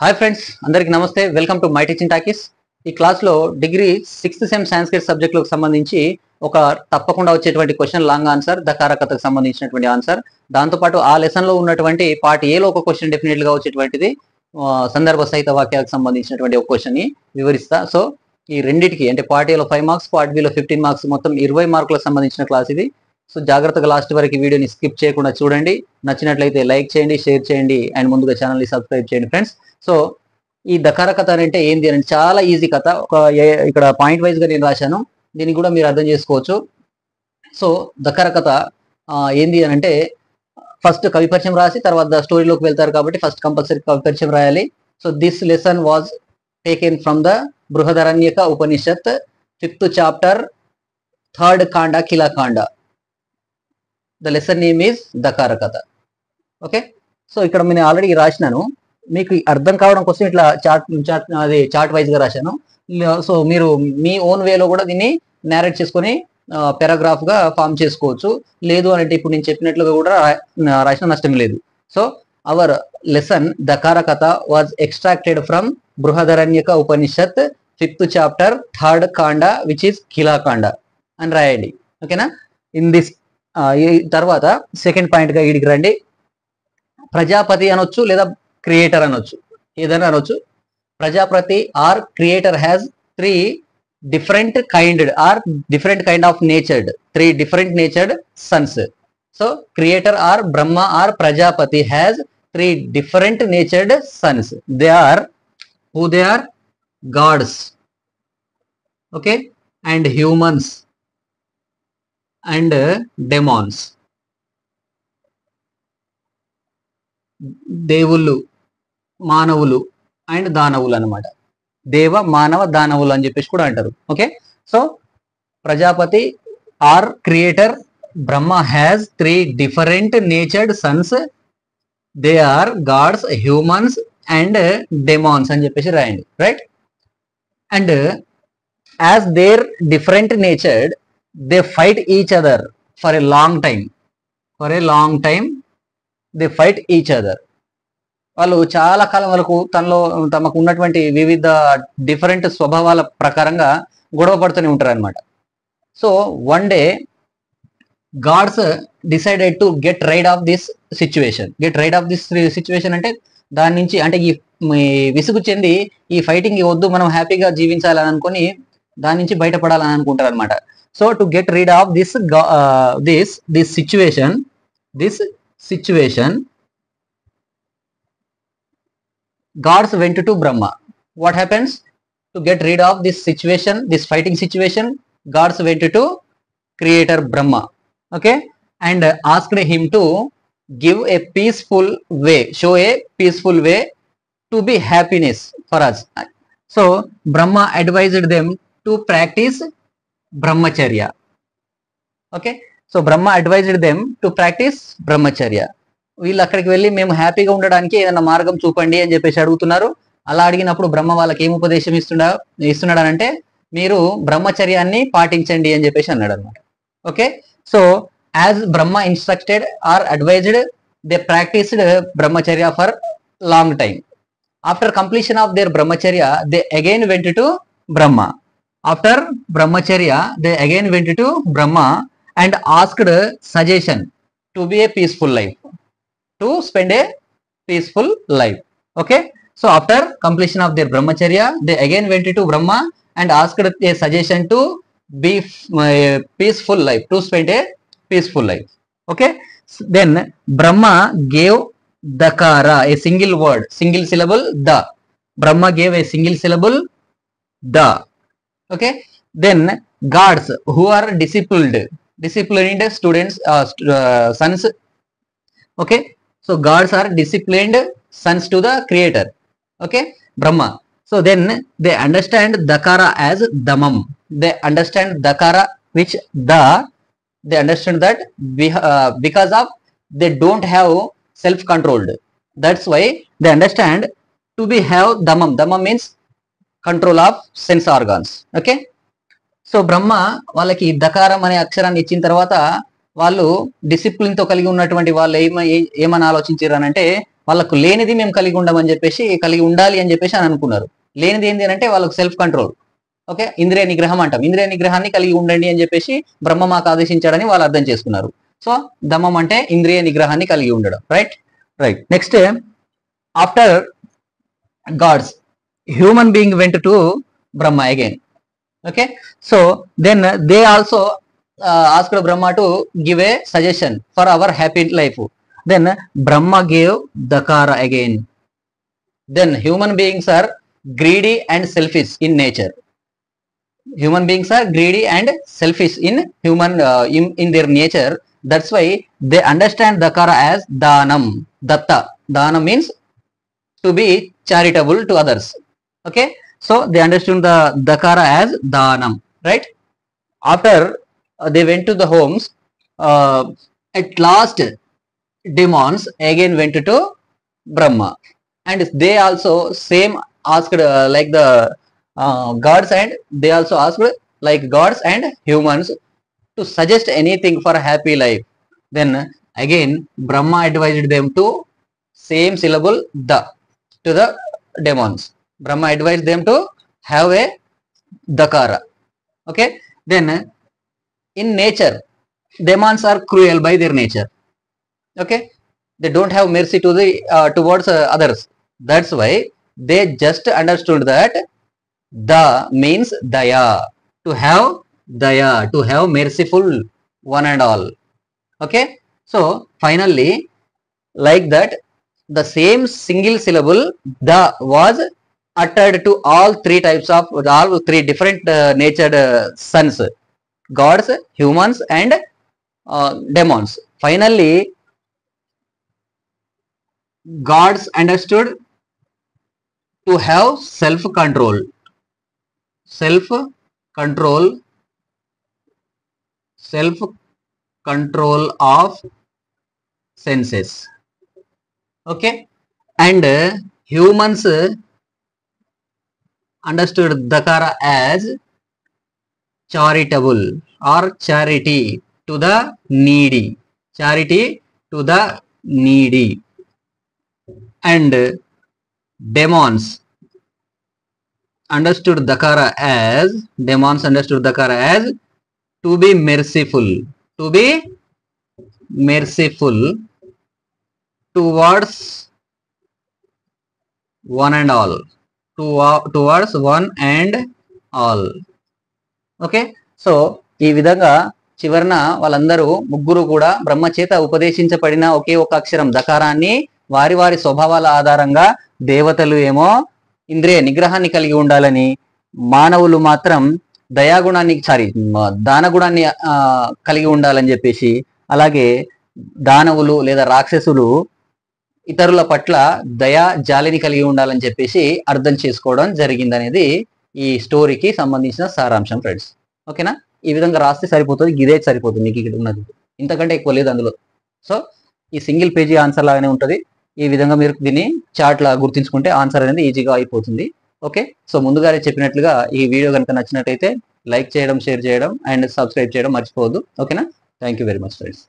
Hi friends, అందరికీ నమస్తే. Welcome to my teaching talkies. ఈ క్లాస్లో డిగ్రీ 6th సెమ్ సాంస్క్రిట్ సబ్జెక్టులకు సంబంధించి ఒక తప్పకుండా వచ్చేటువంటి క్వశ్చన్ లాంగ్ ఆన్సర్, దకారకతకు సంబంధించినటువంటి ఆన్సర్, దాంతోపాటు ఆ లెసన్లో ఉన్నటువంటి పార్ట్ ఏలో ఒక క్వశ్చన్ డెఫినెట్గా వచ్చేటువంటిది సందర్భ సహిత వాక్యాలకు సంబంధించినటువంటి ఒక క్వశ్చన్ని వివరిస్తా. సో ఈ రెండింటికి అంటే పార్ట్ ఏలో 5 మార్క్స్, పార్ట్ బిలో 15 మార్క్స్, మొత్తం 20 మార్కులకు సంబంధించిన క్లాస్ ఇది. సో జాగ్రత్తగా లాస్ట్ వరకు వీడియోని స్కిప్ చేయకుండా చూడండి. నచ్చినట్లయితే లైక్ చేయండి, షేర్ చేయండి అండ్ ముందుగా ఛానల్ని సబ్స్క్రైబ్ చేయండి ఫ్రెండ్స్. సో ఈ దకార కథ అంటే ఏంటి అని చాలా ఈజీ కథ. ఇక్కడ పాయింట్ వైజ్ గా నేను రాశాను, దీన్ని కూడా మీరు అర్థం చేసుకోవచ్చు. సో దకార కథ ఏంది అని అంటే ఫస్ట్ కవి పరిచయం రాసి తర్వాత స్టోరీలోకి వెళ్తారు కాబట్టి ఫస్ట్ కంపల్సరీ కవి పరిచయం రాయాలి. So this lesson was taken from the Brihadaranyaka Upanishad 5th chapter 3rd kanda Khilakanda. The lesson name is Dakara Katha. Okay, so ఇక్కడ నేను ఆల్రెడీ రాసినాను, మీకు అర్థం కావడం కోసం ఇట్లా చార్ట్ వైజ్ గా రాశాను. సో మీరు మీ ఓన్ వేలో కూడా దీన్ని నేరేట్ చేసుకొని పారాగ్రాఫ్ గా ఫామ్ చేసుకోవచ్చు. లేదు అంటే ఇప్పుడు నేను చెప్పినట్లుగా కూడా రాసిన నష్టం లేదు. So our lesson Dakara Katha was extracted from Brihadaranyaka Upanishad 5th chapter 3rd kanda which is Khilakanda అని రాయండి. ఓకేనా? ఇన్ దిస్ తర్వాత సెకండ్ పాయింట్ గా ఇడికి రండి. ప్రజాపతి అనొచ్చు లేదా క్రియేటర్ అనొచ్చు, ఏదైనా అనొచ్చు. Prajapati are creator has 3 different kind of natured, 3 different natured sons. So creator or Brahma or Prajapati has 3 different natured sons. They are gods, okay, and humans and demons. దేవుళ్ళు, మానవులు అండ్ దానవులు అనమాట. దేవ, మానవ, దానవులు అని చెప్పేసి కూడా అంటారు. Okay, so Prajapati are creator Brahma has 3 different natured sons. They are gods, humans and demons అని చెప్పేసి రాయండి, right? And as their different natured they fight each other for a long time. They fight each other. వాళ్ళు చాలా కాలం వరకు తమకు ఉన్నటువంటి వివిధ different స్వభావాల ప్రకారంగా గొడవ పడుతూనే ఉంటారు అనమాట. So one day gods decided to get rid of this situation. అంటే దాని నుంచి అంటే ఈ విసుగు చెంది ఈ ఫైటింగ్ వద్దు, మనం హ్యాపీగా జీవించాలని అనుకుని దాని నుంచి బయటపడాలని అనుకుంటారు అనమాట. So to get rid of this situation gods went to Brahma. What happens? To get rid of this fighting situation, gods went to creator Brahma, okay, and asked him to give a peaceful way, show a peaceful way to be happiness for us. So Brahma advised them to practice brahmacharya. Okay, so Brahma advised them to practice brahmacharya. వీళ్ళు అక్కడికి వెళ్ళి మేము హ్యాపీగా ఉండడానికి ఏదైనా మార్గం చూపండి అని చెప్పేసి అడుగుతున్నారు. అలా అడిగినప్పుడు బ్రహ్మ వాళ్ళకి ఏం ఉపదేశం ఇస్తున్నాడు అంటే మీరు బ్రహ్మచర్యాన్ని పాటించండి అని చెప్పేసి అన్నాడు అనమాట. Okay, so as Brahma instructed or advised they practised brahmacharya for long time. After completion of their brahmacharya they again went to Brahma. After brahmacharya they again went to Brahma and asked suggestion to be a peaceful life, to spend a peaceful life. Okay, so after completion of their brahmacharya they again went to Brahma and asked a suggestion to be a peaceful life, to spend a peaceful life. Okay, so then Brahma gave dakara, a single syllable da. Brahma gave a single syllable da. Okay, then gods who are disciplined students, sons. Okay, so gods are disciplined sons to the creator, okay, Brahma. So then they understand dakara as damam. They understand dakara which they understand that because of they don't have self controlled, that's why they understand to be have damam means control of sense organs. Okay, so Brahma వాళ్ళకి దకారం అనే అక్షరాన్ని ఇచ్చిన తర్వాత వాళ్ళు discipline తో కలిగి ఉన్నటువంటి వాళ్ళు ఏమని ఆలోచించారు అని అంటే, వాళ్ళకు లేనిది మేము కలిగి ఉండమని చెప్పేసి, కలిగి ఉండాలి అని చెప్పేసి అని అనుకున్నారు. లేనిది ఏంటి అంటే వాళ్ళకు సెల్ఫ్ కంట్రోల్. ఓకే, ఇంద్రియ నిగ్రహం అంటాం. ఇంద్రియ నిగ్రహాన్ని కలిగి ఉండండి అని చెప్పేసి బ్రహ్మ మాకు ఆదేశించాడని వాళ్ళు అర్థం చేసుకున్నారు. సో దమ్మం అంటే ఇంద్రియ నిగ్రహాన్ని కలిగి ఉండడం. Right. Next, after gods, human being went to Brahma again. Okay, so then they also asked Brahma to give a suggestion for our happy life. Then Brahma gave Dakara again. Then human beings are greedy and selfish in nature. Human beings are greedy and selfish in in their nature. That's why they understand Dakara as Danam. Datta. Dana means to be charitable to others. Okay, so they understood the Dakara as Danam, right? After they went to the homes, at last demons again went to Brahma, and they also same asked like the gods, and they also asked like gods and humans to suggest anything for a happy life. Then again Brahma advised them to same syllable the to the demons. Brahma advised them to have a Dakara. Okay, then in nature demons are cruel by their nature. Okay, they don't have mercy to the towards others. That's why they just understood that the means daya, to have daya, to have merciful one and all. Okay, so finally like that the same single syllable the was uttered to all three types of all three different natured sons, gods, humans and demons. Finally gods understood to have self control of senses. Okay, and humans understood Dakara as charitable or charity to the needy. Charity to the needy. And demons understood Dakara as to be merciful. To be merciful towards one and all. Towards one and all. Okay, so ఈ విధంగా చివరన వాళ్ళందరూ ముగ్గురు కూడా బ్రహ్మ చేత ఉపదేశించబడిన ఒకే ఒక అక్షరం దకారాన్ని వారి వారి స్వభావాల ఆధారంగా, దేవతలు ఏమో ఇంద్రియ నిగ్రహాన్ని కలిగి ఉండాలని, మానవులు మాత్రం దానగుణాన్ని కలిగి ఉండాలని చెప్పేసి, అలాగే దానవులు లేదా రాక్షసులు ఇతరుల పట్ల దయా జాలిని కలిగి ఉండాలని చెప్పేసి అర్థం చేసుకోవడం జరిగిందనేది ఈ స్టోరీకి సంబంధించిన సారాంశం ఫ్రెండ్స్. ఓకేనా, ఈ విధంగా రాస్తే సరిపోతుంది, గిదే సరిపోతుంది మీకు ఇక్కడ ఉన్నది, ఇంతకంటే ఎక్కువ లేదు అందులో. సో ఈ సింగిల్ పేజీ ఆన్సర్ లాగానే ఉంటుంది. ఈ విధంగా మీరు దీన్ని చార్ట్ లా గుర్తించుకుంటే ఆన్సర్ అనేది ఈజీగా అయిపోతుంది. ఓకే, సో ముందుగానే చెప్పినట్లుగా ఈ వీడియో కనుక నచ్చినట్టయితే లైక్ చేయడం, షేర్ చేయడం అండ్ సబ్స్క్రైబ్ చేయడం మర్చిపోవద్దు. ఓకేనా, thank you very much friends.